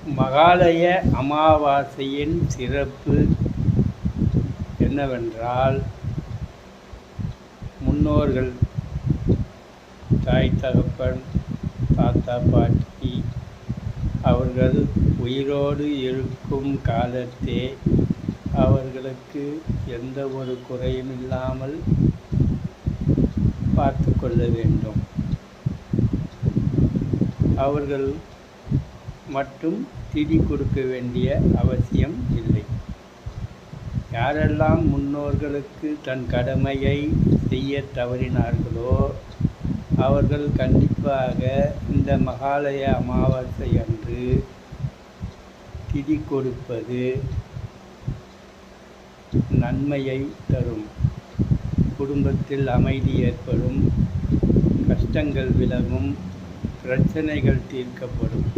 மகாலய அமாவாசையின் சிறப்பு என்னவென்றால், முன்னோர்கள் தாய் தகப்பன் தாத்தா பாட்டி அவர்கள் உயிரோடு இருக்கும் காலத்தே அவர்களுக்கு எந்த ஒரு குறையும் இல்லாமல் பார்த்து கொள்ள வேண்டும். அவர்கள் மட்டும் திதி கொடுக்க வேண்டிய அவசியம் இல்லை. யாரெல்லாம் முன்னோர்களுக்கு தன் கடமையை செய்ய தவறினார்களோ அவர்கள் கண்டிப்பாக இந்த மகாலய அமாவாசை அன்று திதி கொடுப்பது நன்மையை தரும். குடும்பத்தில் அமைதி ஏற்படும், கஷ்டங்கள் விலகும், பிரச்சனைகள் தீர்க்கப்படும்.